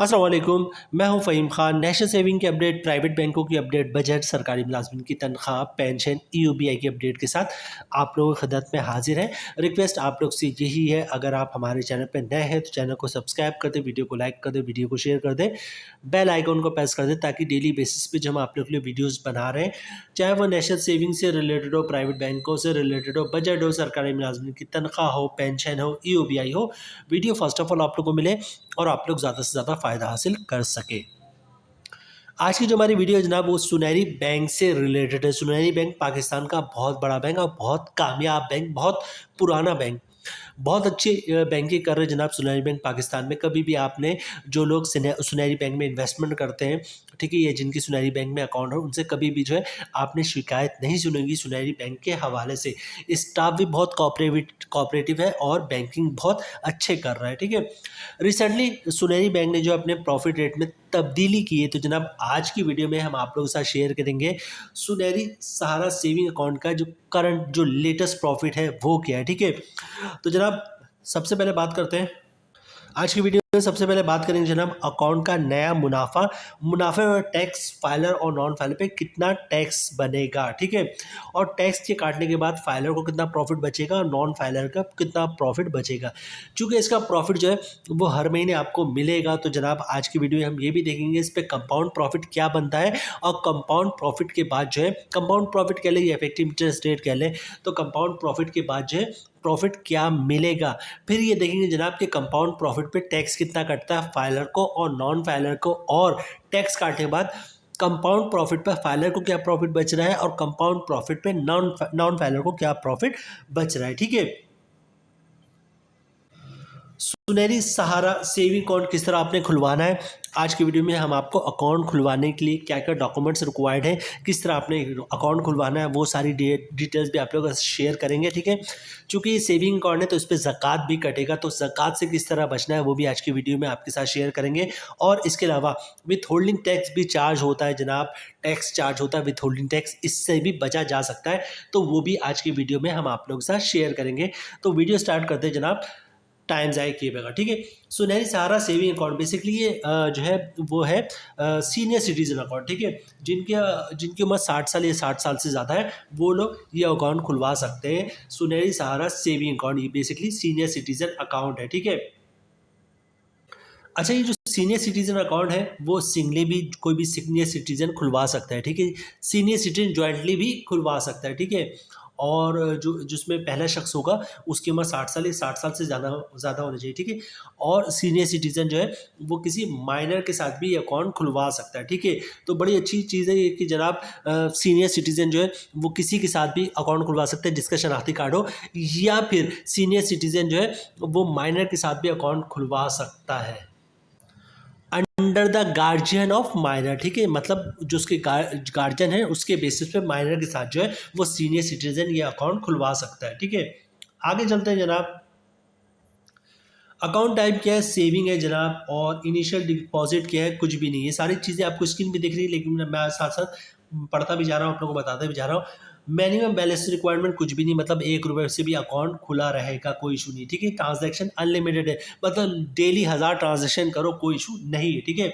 अस्सलाम वालेकुम। मैं हूं फ़हीम खान। नेशनल सेविंग की अपडेट, प्राइवेट बैंकों की अपडेट, बजट, सरकारी मुलाजमिन की तनख्वाह, पेंशन, ईओबीआई की अपडेट के साथ आप लोगों की खिदमत में हाजिर है। रिक्वेस्ट आप लोग से यही है, अगर आप हमारे चैनल पर नए हैं तो चैनल को सब्सक्राइब कर दें, वीडियो को लाइक कर दें, वीडियो को शेयर कर दें, बेल आइकन को प्रेस कर दें ताकि डेली बेसिस पे जो हम आप लोग के लिए वीडियोज़ बना रहे हैं, चाहे वो नेशनल सेविंग से रिलेटेड हो, प्राइवेट बैंकों से रिलेटेड हो, बजट हो, सरकारी मुलाजमिन की तनख्वाह हो, पेंशन हो, ईओबीआई हो, वीडियो फर्स्ट ऑफ ऑल आप लोग को मिले और आप लोग ज़्यादा से ज़्यादा फ़ायदा हासिल कर सके। आज की जो हमारी वीडियो है जनाब, वो सुनहरी बैंक से रिलेटेड है। सुनहरी बैंक पाकिस्तान का बहुत बड़ा बैंक और बहुत कामयाब बैंक, बहुत पुराना बैंक, बहुत अच्छी बैंकिंग कर रहे हैं जनाब सुनहरी बैंक पाकिस्तान में। कभी भी आपने, जो लोग सुनहरी बैंक में इन्वेस्टमेंट करते हैं, ठीक है, ये जिनकी सुनहरी बैंक में अकाउंट है, उनसे कभी भी जो है आपने शिकायत नहीं सुनेगी सुनहरी बैंक के हवाले से। स्टाफ भी बहुत कोऑपरेटिव है और बैंकिंग बहुत अच्छे कर रहा है, ठीक है। रिसेंटली सुनहरी बैंक ने जो अपने प्रॉफिट रेट में तब्दीली की है, तो जनाब आज की वीडियो में हम आप लोगों के साथ शेयर करेंगे सुनहरी सहारा सेविंग अकाउंट का जो करंट, जो लेटेस्ट प्रॉफिट है वो क्या है, ठीक है। तो जनाब सबसे पहले बात करते हैं, आज की वीडियो में सबसे पहले बात करेंगे जनाब अकाउंट का नया मुनाफा, मुनाफे और टैक्स, फाइलर और नॉन फाइलर पे कितना टैक्स बनेगा, ठीक है। और टैक्स के काटने के बाद फाइलर को कितना प्रॉफिट बचेगा और नॉन फाइलर का कितना प्रॉफिट बचेगा। चूँकि इसका प्रॉफिट जो है वो हर महीने आपको मिलेगा, तो जनाब आज की वीडियो में हम ये भी देखेंगे इस पर कंपाउंड प्रॉफिट क्या बनता है और कंपाउंड प्रॉफिट के बाद जो है, कंपाउंड प्रॉफिट कह लें या इफेक्टिव इंटरेस्ट रेट कह लें, तो कंपाउंड प्रॉफिट के बाद जो है प्रॉफिट क्या मिलेगा। फिर ये देखेंगे जनाब कि कंपाउंड प्रॉफिट पे टैक्स कितना कटता है फाइलर को और नॉन फाइलर को, और टैक्स काटने के बाद कंपाउंड प्रॉफिट पर फाइलर को क्या प्रॉफिट बच रहा है और कंपाउंड प्रॉफिट पे नॉन फाइलर को क्या प्रॉफिट बच रहा है, ठीक है। सुनहरी सहारा सेविंग अकाउंट किस तरह आपने खुलवाना है, आज की वीडियो में हम आपको अकाउंट खुलवाने के लिए क्या क्या डॉक्यूमेंट्स रिक्वायर्ड है, किस तरह आपने अकाउंट खुलवाना है, वो सारी डिटेल्स भी आप लोगों से शेयर करेंगे, ठीक है। चूँकि ये सेविंग अकाउंट है तो इस पर ज़कात भी कटेगा, तो ज़कात से किस तरह बचना है वो भी आज की वीडियो में आपके साथ शेयर करेंगे। और इसके अलावा विथ होल्डिंग टैक्स भी चार्ज होता है जनाब, टैक्स चार्ज होता है विथ होल्डिंग टैक्स, इससे भी बचा जा सकता है, तो वो भी आज की वीडियो में हम आप लोगों के साथ शेयर करेंगे। तो वीडियो स्टार्ट करते हैं जनाब, टाइम ज़ाय किए बगैर, ठीक है। सुनहरी सहारा सेविंग अकाउंट बेसिकली ये जो है वो है सीनियर सिटीजन अकाउंट, ठीक है। जिनकी उम्र 60 साल या 60 साल से ज़्यादा है वो लोग ये अकाउंट खुलवा सकते हैं। सुनहरी सहारा सेविंग अकाउंट ये बेसिकली सीनियर सिटीजन अकाउंट है, ठीक है। अच्छा, ये जो सीनियर सिटीजन अकाउंट है वो सिंगली भी कोई भी सीनियर सिटीजन खुलवा सकता है, ठीक है। सीनियर सिटीजन जॉइंटली भी खुलवा सकता है, ठीक है। और जो जिसमें पहला शख्स होगा उसकी उम्र 60 साल या 60 साल से ज़्यादा ज़्यादा होनी चाहिए, ठीक है। और सीनियर सिटीजन जो है वो किसी माइनर के साथ भी अकाउंट खुलवा सकता है, ठीक है। तो बड़ी अच्छी चीज़ है ये कि जनाब सीनियर सिटीजन जो है वो किसी के साथ भी अकाउंट खुलवा सकते हैं जिसका शनाख्ती कार्ड हो, या फिर सीनियर सिटीजन जो है वो माइनर के साथ भी अकाउंट खुलवा सकता है under the guardian of minor, ठीक है। मतलब जो उसके गार्जियन है उसके बेसिस पे माइनर के साथ जो है वो सीनियर सिटीजन ये अकाउंट खुलवा सकता है, ठीक है। आगे चलते हैं जनाब, अकाउंट टाइप क्या है, सेविंग है जनाब, और इनिशियल डिपॉजिट क्या है, कुछ भी नहीं। ये सारी चीज़ें आपको स्क्रीन पे दिख रही है, लेकिन मैं साथ साथ पढ़ता भी जा रहा हूँ, आप लोगों को बताते भी जा रहा हूँ। मिनिमम बैलेंस रिक्वायरमेंट कुछ भी नहीं, मतलब 1 रुपये से भी अकाउंट खुला रहेगा, कोई इशू नहीं, ठीक है। ट्रांजैक्शन अनलिमिटेड है, मतलब डेली 1000 ट्रांजैक्शन करो, कोई इशू नहीं है, ठीक है।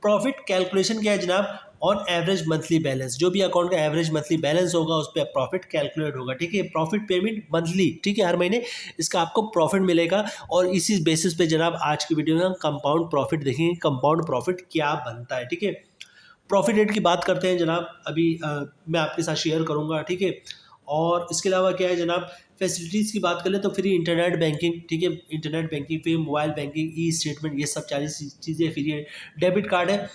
प्रॉफिट कैलकुलेशन क्या है जनाब, ऑन एवरेज मंथली बैलेंस, जो भी अकाउंट का एवरेज मंथली बैलेंस होगा उस पर प्रॉफिट कैलकुलेट होगा, ठीक है। प्रॉफिट पेमेंट मंथली, ठीक है, हर महीने इसका आपको प्रॉफिट मिलेगा। और इसी बेसिस पे जनाब आज की वीडियो में हम कंपाउंड प्रॉफिट देखेंगे, कंपाउंड प्रॉफिट क्या बनता है, ठीक है। प्रॉफिट रेट की बात करते हैं जनाब, अभी मैं आपके साथ शेयर करूँगा, ठीक है। और इसके अलावा क्या है जनाब, फैसिलिटीज़ की बात करें तो फ्री इंटरनेट बैंकिंग, ठीक है। Internet banking, free mobile banking, e statement, ये सब सारी चीज़ें फ्री है। डेबिट कार्ड है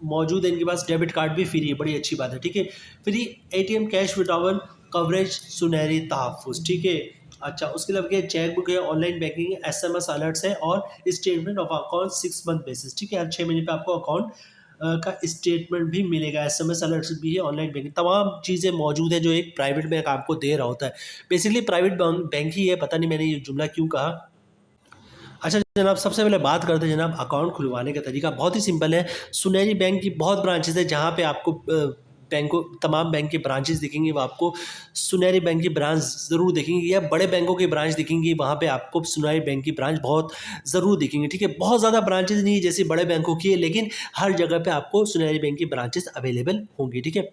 मौजूद है इनके पास, डेबिट कार्ड भी फ्री है, बड़ी अच्छी बात है, ठीक है। Free ATM cash withdrawal coverage सुनहरी तहफ़्फ़ुज़, ठीक है। अच्छा, उसके अलावा क्या, चेक बुक है, ऑनलाइन बैंकिंग है, एसएमएस अलर्ट्स है, और statement of account 6 month basis, ठीक है। हर 6 महीने पे आपको अकाउंट का स्टेटमेंट भी मिलेगा, एसएमएस अलर्ट्स भी है, ऑनलाइन बैंकिंग, तमाम चीज़ें मौजूद है जो एक प्राइवेट बैंक आपको दे रहा होता है। बेसिकली प्राइवेट बैंक ही है, पता नहीं मैंने ये जुमला क्यों कहा। अच्छा जनाब, सबसे पहले बात करते हैं जनाब अकाउंट खुलवाने का तरीका, बहुत ही सिंपल है। सुनहरी बैंक की बहुत ब्रांचेस है जहाँ पे आपको तमाम बैंक के ब्रांचेस दिखेंगे, वो आपको सुनहरी बैंक की ब्रांच ज़रूर दिखेंगी, या बड़े बैंकों की ब्रांच दिखेंगी, वहाँ पे आपको सुनहरी बैंक की ब्रांच बहुत ज़रूर दिखेंगी, ठीक है। बहुत ज़्यादा ब्रांचेस नहीं है जैसे बड़े बैंकों की है, लेकिन हर जगह पे आपको सुनहरी बैंक की ब्रांचेस अवेलेबल होंगी, ठीक है।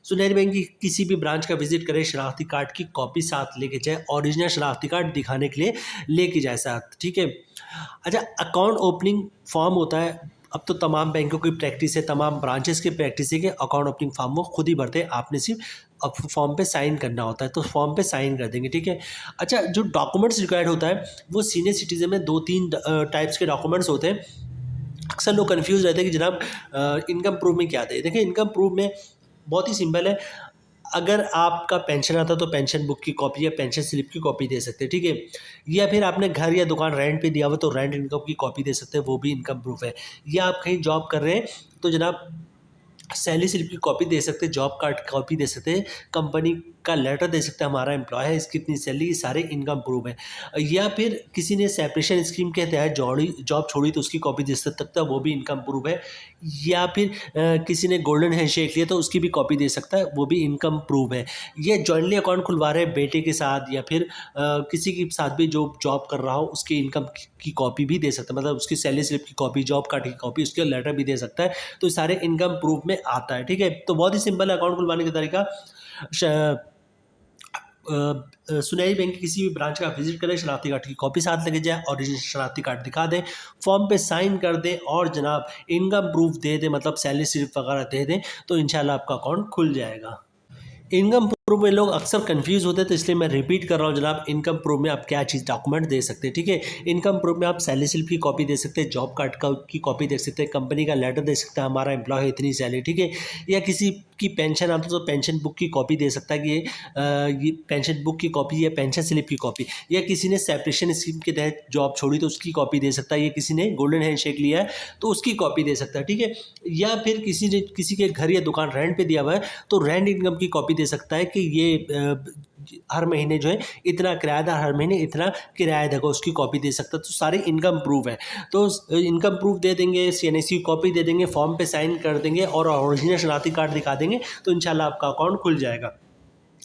सुनहरी बैंक की किसी भी ब्रांच का विजिट करें, शनाख्ती कार्ड की कॉपी साथ लेके जाए, ओरिजिनल शनाख्ती कार्ड दिखाने के लिए लेके जाए साथ, ठीक है। अच्छा, अकाउंट ओपनिंग फॉर्म होता है, अब तो तमाम बैंकों की प्रैक्टिस है, तमाम ब्रांचेस की प्रैक्टिस है कि अकाउंट ओपनिंग फॉर्म वो खुद ही भरते हैं, आपने सिर्फ अब फॉर्म पे साइन करना होता है, तो फॉर्म पे साइन कर देंगे, ठीक है। अच्छा, जो डॉक्यूमेंट्स रिक्वायर्ड होता है वो सीनियर सिटीजन में 2-3 टाइप्स के डॉक्यूमेंट्स होते हैं। अक्सर लोग कन्फ्यूज़ रहते हैं कि जनाब इनकम प्रूफ में क्या दें। देखिए, इनकम प्रूफ में बहुत ही सिंपल है। अगर आपका पेंशन आता है तो पेंशन बुक की कॉपी या पेंशन स्लिप की कॉपी दे सकते हैं, ठीक है। या फिर आपने घर या दुकान रेंट पे दिया हुआ तो रेंट इनकम की कॉपी दे सकते हैं, वो भी इनकम प्रूफ है। या आप कहीं जॉब कर रहे हैं तो जनाब सैलरी स्लिप की कॉपी दे सकते हैं, जॉब कार्ड की कॉपी दे सकते हैं, कंपनी का लेटर दे सकते हैं, हमारा एम्प्लॉय है, इसकी इतनी सैलरी, ये सारे इनकम प्रूफ है। या फिर किसी ने सेपरेशन स्कीम के तहत जॉब छोड़ी तो उसकी कॉपी दे सकता है, वो भी इनकम प्रूफ है। या फिर किसी ने गोल्डन हैंडशेक लिया तो उसकी भी कॉपी दे सकता है, वो भी इनकम प्रूफ है। ये जॉइंटली अकाउंट खुलवा रहे हैं बेटे के साथ या फिर किसी के साथ भी जो जॉब कर रहा हो उसकी इनकम की कॉपी भी दे सकता है, मतलब उसकी सैलरी स्लिप की कॉपी, जॉब कार्ड की कॉपी, उसके लेटर भी दे सकता है, तो सारे इनकम प्रूफ में आता है, ठीक है। तो बहुत ही सिंपल है अकाउंट खुलवाने का तरीका। सुनहरी बैंक की किसी भी ब्रांच का विजिट करें, शनाख्ती कार्ड की कॉपी साथ लेके जाए, ओरिजिनल शनाख्ती कार्ड दिखा दें, फॉर्म पे साइन कर दें और जनाब इनकम प्रूफ दे दें, मतलब सैलरी स्लिप वगैरह दे दें, तो इंशाल्लाह आपका अकाउंट खुल जाएगा। इनकम प्रूफ में लोग अक्सर कंफ्यूज होते हैं, तो इसलिए मैं रिपीट कर रहा हूँ जनाब, इनकम प्रूफ में आप क्या चीज़ डॉक्यूमेंट दे सकते हैं, ठीक है। इनकम प्रूफ में आप सैलरी स्लिप की कॉपी दे सकते हैं, जॉब कार्ड की कॉपी दे सकते हैं, कंपनी का लेटर दे सकते हैं, हमारा एम्प्लॉय है इतनी सैलरी, ठीक है। या किसी की पेंशन आता है तो पेंशन बुक की कॉपी दे सकता है कि ये पेंशन बुक की कॉपी या पेंशन स्लिप की कॉपी। या किसी ने सेपरेशन स्कीम के तहत जॉब छोड़ी तो उसकी कॉपी दे सकता है, या किसी ने गोल्डन हैंडशेक लिया है तो उसकी कॉपी दे सकता है, ठीक है। या फिर किसी ने किसी के घर या दुकान रेंट पे दिया हुआ है तो रेंट इनकम की कॉपी दे सकता है कि ये हर महीने जो है इतना किराएदार हर महीने इतना किराया देगा, उसकी कॉपी दे सकता है, तो सारे इनकम प्रूफ है। तो इनकम प्रूफ दे देंगे, सीएनएससी की कॉपी दे देंगे, फॉर्म पे साइन कर देंगे और ओरिजिनल शनाख्ती कार्ड दिखा देंगे, तो इंशाल्लाह आपका अकाउंट खुल जाएगा।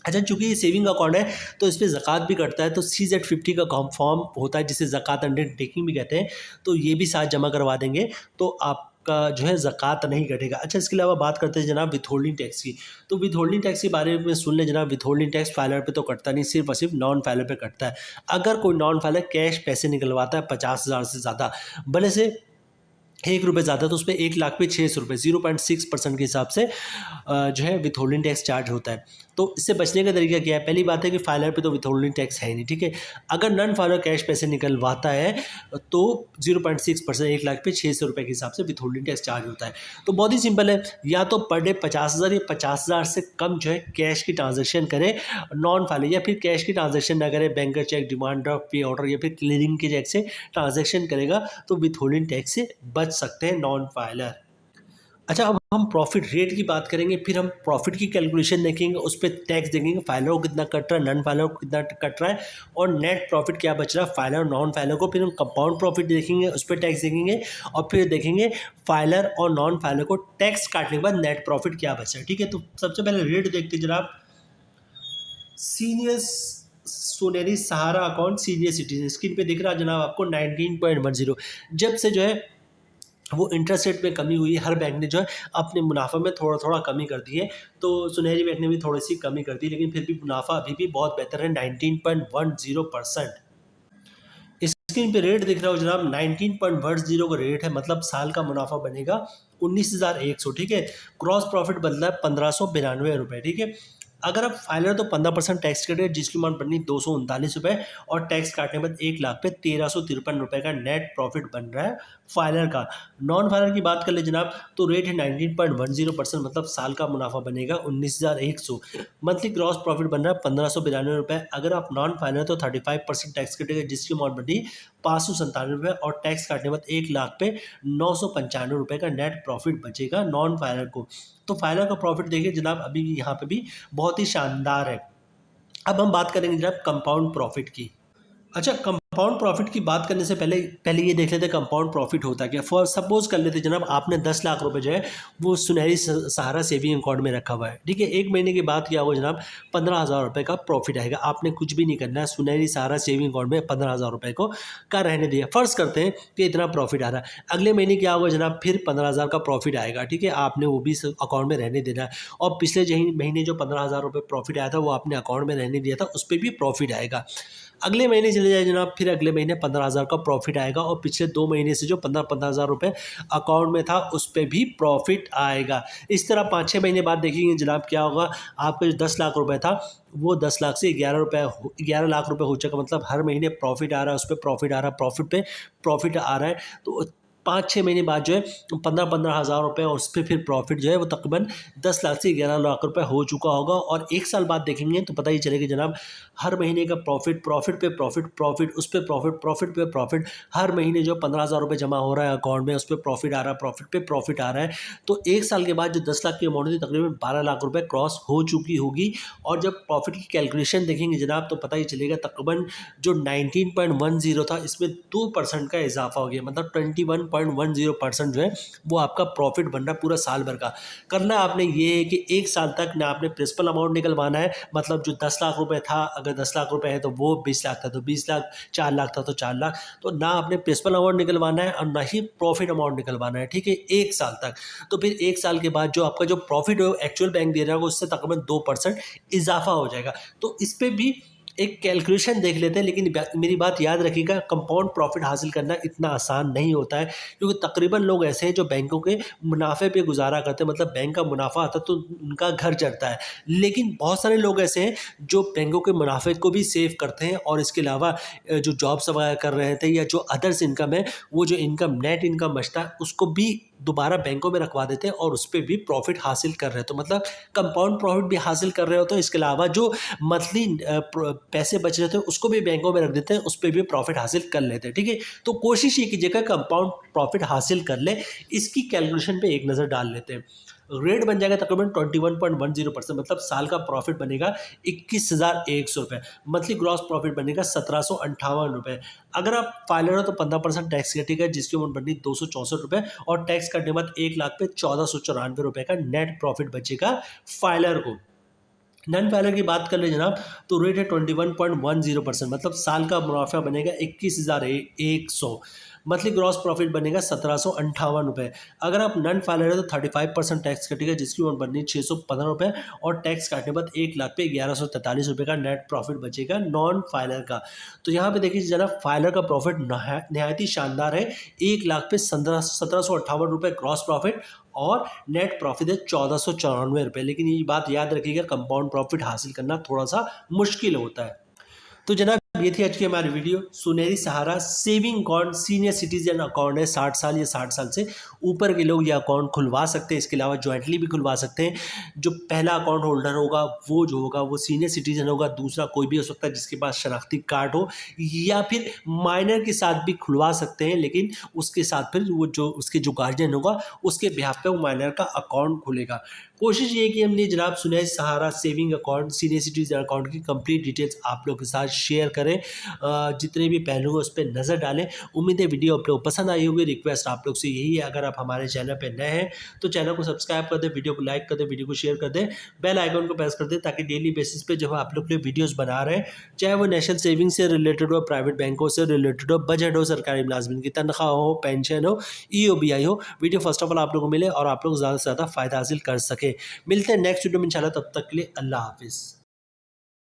अच्छा, चूँकि ये सेविंग अकाउंट है तो इस पे ज़कात भी कटता है, तो CZ50 का फॉर्म होता है जिसे ज़कात अंडरटेकिंग भी कहते हैं, तो ये भी साथ जमा करवा देंगे तो आपका जो है ज़कात नहीं कटेगा। अच्छा, इसके अलावा बात करते हैं जनाब विथहोल्डिंग टैक्स की। तो विथहोल्डिंग टैक्स के बारे में सुन लें जनाब, विथहोल्डिंग टैक्स फाइलर पे तो कटता नहीं, सिर्फ और सिर्फ नॉन फाइलर पे कटता है। अगर कोई नॉन फाइलर कैश पैसे निकलवाता है 50,000 से ज़्यादा, भले से ₹1 ज़्यादा, तो उस पे 1,00,000 पे ₹600, 0.6% के हिसाब से जो है विथहोल्डिंग टैक्स चार्ज होता है। तो इससे बचने का तरीका क्या है? पहली बात है कि फाइलर पे तो विथहोल्डिंग टैक्स है ही नहीं, ठीक है। अगर नॉन फाइलर कैश पैसे निकलवाता है तो 0.6%, 1,00,000 पे ₹600 के हिसाब से विथहोल्डिंग टैक्स चार्ज होता है। तो बहुत ही सिंपल है, या तो पर डे 50,000 या 50,000 से कम जो है कैश की ट्रांजैक्शन करें नॉन फाइलर, या फिर कैश की ट्रांजैक्शन ना करें, बैंकर चेक, डिमांड ड्राफ्ट, पे ऑर्डर या फिर क्लियरिंग के चेक से ट्रांजैक्शन करेगा तो विथहोल्डिंग टैक्स से बच सकते हैं नॉन फाइलर। अच्छा, अब हम प्रॉफिट रेट की बात करेंगे, फिर हम प्रॉफिट की कैलकुलेशन देखेंगे, उस पे टैक्स देखेंगे, फाइलर को कितना कट रहा है, नॉन फाइलर को कितना कट रहा है, और नेट प्रॉफिट क्या बच रहा है फाइलर और नॉन फाइलर को। फिर हम कंपाउंड प्रॉफिट देखेंगे, उस पर टैक्स देखेंगे, और फिर देखेंगे फाइलर और नॉन फाइलर को टैक्स काटने के बाद नेट प्रॉफिट क्या बचा है, ठीक है। तो सबसे पहले रेट देखते हैं जनाब, सीनियर सोनेरी सहारा अकाउंट सीनियर सिटीजन, स्क्रीन पे दिख रहा है जनाब आपको 19.10। जब से जो है वो इंटरेस्ट रेट में कमी हुई है, हर बैंक ने जो है अपने मुनाफा में थोड़ा थोड़ा कमी कर दी है, तो सुनहरी बैंक ने भी थोड़ी सी कमी कर दी, लेकिन फिर भी मुनाफा अभी भी बहुत बेहतर है, 19.10%। स्क्रीन पे रेट दिख रहा हो जनाब, 19.10 का रेट है, मतलब साल का मुनाफा बनेगा 19,100, ठीक है। क्रॉस प्रॉफिट बदला है 1,592 रुपये, ठीक है। अगर आप फाइलर तो 15% टैक्स कटे, जिसकी अमाउंट बननी 239 रुपये, और टैक्स काटने के बाद 1,00,000 पे 1,353 रुपये का नेट प्रॉफिट बन रहा है फाइलर का। नॉन फाइलर की बात कर ले जनाब, तो रेट है 19.10%, मतलब साल का मुनाफा बनेगा 19,100। मंथली क्रॉस प्रॉफिट बन रहा है 1,592 रुपये। अगर आप नॉन फाइलर तो 35% टैक्स कटेगा, जिसकी अमाउंट बनी 597 रुपये, और टैक्स काटने के बाद 1,00,000 पे 995 रुपये का नेट प्रॉफिट बचेगा नॉन फाइलर को। तो फाइलर का प्रॉफिट देखिए जनाब, अभी यहाँ पे भी बहुत ही शानदार है। अब हम बात करेंगे जनाब कंपाउंड प्रॉफिट की। अच्छा, कंपाउंड प्रॉफिट की बात करने से पहले पहले ये देख लेते हैं कंपाउंड प्रॉफिट होता क्या है। फॉर सपोज कर लेते जनाब, आपने 10 लाख रुपए जो है वो सुनहरी सहारा सेविंग अकाउंट में रखा हुआ है, ठीक है। 1 महीने के बाद क्या होगा जनाब, 15,000 रुपये का प्रॉफिट आएगा। आपने कुछ भी नहीं करना है, सुनहरी सहारा सेविंग अकाउंट में 15,000 रुपये को का रहने दिया। फर्ज करते हैं कि इतना प्रॉफिट आ रहा है, अगले महीने क्या होगा जनाब, फिर 15,000 का प्रॉफिट आएगा, ठीक है। आपने वो भी अकाउंट में रहने देना है, और पिछले महीने जो 15,000 रुपये प्रॉफिट आया था वो आपने अकाउंट में रहने दिया था, उस पर भी प्रॉफिट आएगा। अगले महीने चले जाए जनाब, फिर अगले महीने 15,000 का प्रॉफिट आएगा, और पिछले 2 महीने से जो 15,000 रुपये अकाउंट में था उस पर भी प्रॉफिट आएगा। इस तरह 5-6 महीने बाद देखेंगे जनाब क्या होगा, आपका जो 10 लाख रुपये था वो 10 लाख से 11 लाख रुपये हो चुका। मतलब हर महीने प्रॉफिट आ रहा है, उस पर प्रॉफिट आ रहा है, प्रॉफिट पे प्रॉफिट आ रहा है। तो 5-6 महीने बाद जो है 15,000 रुपये, और उस पर फिर प्रॉफिट जो है वो तकरीबन 10 लाख से 11 लाख रुपये हो चुका होगा। और 1 साल बाद देखेंगे तो पता ही चलेगा जनाब, हर महीने का प्रॉफिट, प्रॉफिट पे प्रॉफिट, प्रॉफिट उस पर प्रॉफिट, प्रॉफिट पे प्रॉफिट, हर महीने जो 15,000 रुपये जमा हो रहा है अकाउंट में, उस पर प्रॉफिट आ रहा है, प्रॉफिट पे प्रॉफिट आ रहा है। तो 1 साल के बाद जो 10 लाख की अमाउंट थी तकरीबन 12 लाख रुपये क्रॉस हो चुकी होगी। और जब प्रॉफिट की कैलकुलेशन देखेंगे जनाब तो पता ही चलेगा तकरीबन जो 19.10 था, इसमें 2% का इजाफा हो गया। मतलब 21.10% जो है वो आपका प्रॉफिट बन रहा है पूरा साल भर का। करना आपने ये है कि 1 साल तक ना आपने प्रिंसिपल अमाउंट निकलवाना है, मतलब जो 10 लाख रुपये था, अगर 10 लाख रुपये है तो वो 20 लाख था तो 20 लाख, 4 लाख था तो 4 लाख। तो ना आपने प्रिंसिपल अमाउंट निकलवाना है और ना ही प्रॉफिट अमाउंट निकलवाना है, ठीक है, 1 साल तक। तो फिर 1 साल के बाद जो आपका जो प्रॉफिट है एक्चुअल बैंक दे रहा होगा उससे तकरीबन 2% इजाफा हो जाएगा। तो इस पर भी एक कैलकुलेशन देख लेते हैं, लेकिन मेरी बात याद रखिएगा, कंपाउंड प्रॉफिट हासिल करना इतना आसान नहीं होता है, क्योंकि तकरीबन लोग ऐसे हैं जो बैंकों के मुनाफे पे गुजारा करते हैं। मतलब बैंक का मुनाफा आता है तो उनका घर चढ़ता है, लेकिन बहुत सारे लोग ऐसे हैं जो बैंकों के मुनाफे को भी सेव करते हैं, और इसके अलावा जो जॉब्स वगैरह कर रहे थे या जो अदर्स इनकम है, वो जो इनकम नेट इनकम बचता है उसको भी दोबारा बैंकों में रखवा देते हैं और उस पर भी प्रॉफिट हासिल कर रहे हैं। तो मतलब कंपाउंड प्रॉफिट भी हासिल कर रहे हो, तो इसके अलावा जो मंथली पैसे बच रहे थे उसको भी बैंकों में रख देते हैं, उस पर भी प्रॉफिट हासिल कर लेते हैं, ठीक है। तो कोशिश ये कीजिएगा कंपाउंड प्रॉफिट हासिल कर ले। इसकी कैलकुलेशन पे एक नज़र डाल लेते हैं। रेट बन जाएगा तकरीबन 21.10%, मतलब साल का प्रॉफिट बनेगा 21,100 रुपये। मंथली ग्रॉस प्रॉफिट बनेगा 1,758 रुपये। अगर आप फाइलर हो तो 15% टैक्स कटेगा, जिसकी अमाउंट बनी 264 रुपये, और टैक्स कटने के बाद 1 लाख पे 1,494 रुपये का नेट प्रॉफिट बचेगा फाइलर को। नॉन फाइलर की बात कर ले जनाब, तो रेट है 21.10%, मतलब साल का मुनाफा बनेगा 21,100। मंथली ग्रॉस प्रॉफिट बनेगा 1,758 रुपये। अगर आप नॉन फाइलर है तो 35% टैक्स कटेगा, जिसकी अमाउंट बननी 615 रुपये, और टैक्स काटने के बाद 1 लाख पे 1,143 रुपये का नेट प्रॉफिट बचेगा नॉन फाइलर का। तो यहाँ पे देखिए जनाब, फाइलर का प्रॉफिट नहायत ही शानदार है। 1 लाख पे 1,758 रुपये ग्रॉस प्रॉफिट, और नेट प्रॉफिट है 1,494 रुपये। लेकिन ये बात याद रखिएगा, कंपाउंड प्रॉफिट हासिल करना थोड़ा सा मुश्किल होता है। तो जनाब ये थी आज की हमारी video. Sunehari Sahara saving account senior citizen account है, 60 साल या 60 साल से ऊपर के लोग ये अकाउंट खुलवा सकते हैं। इसके अलावा ज्वाइंटली भी खुलवा सकते हैं। जो पहला अकाउंट होल्डर होगा वो जो होगा वो सीनियर सिटीजन होगा, दूसरा कोई भी हो सकता है जिसके पास शनाख्ती कार्ड हो, या फिर माइनर के साथ भी खुलवा सकते हैं, लेकिन उसके साथ फिर वो जो उसके जो गार्जियन होगा उसके बिहाफ पे वो माइनर का अकाउंट खुलेगा। कोशिश ये कि हमने जनाब Sunehari Sahara saving account senior citizen account की कंप्लीट डिटेल्स आप लोगों के साथ शेयर करें, जितने भी पहलू हैं उस पर नज़र डालें। उम्मीद है वीडियो आप लोग पसंद आई होगी। रिक्वेस्ट आप लोग से यही है, अगर आप हमारे चैनल पर नए हैं तो चैनल को सब्सक्राइब कर दें, वीडियो को लाइक कर दें, वीडियो को शेयर कर दें, बेल आइकन को प्रेस कर दें, ताकि डेली बेसिस पे जब आप लोग के लिए वीडियोज़ बना रहे हैं, चाहे वो नेशनल सेविंग से रिलेटेड हो, प्राइवेट बैंकों से रिलेटेड हो, बजट हो, सरकारी मुलाजमिन की तनख्वाह हो, पेंशन हो, EOBI हो, वीडियो फर्स्ट ऑफ ऑल आप लोगों को मिले और आप लोग ज़्यादा से ज़्यादा फ़ायदा हासिल कर सकें। मिलते हैं नेक्स्ट वीडियो में इंशाल्लाह, तब तक के लिए अल्लाह हाफिज़।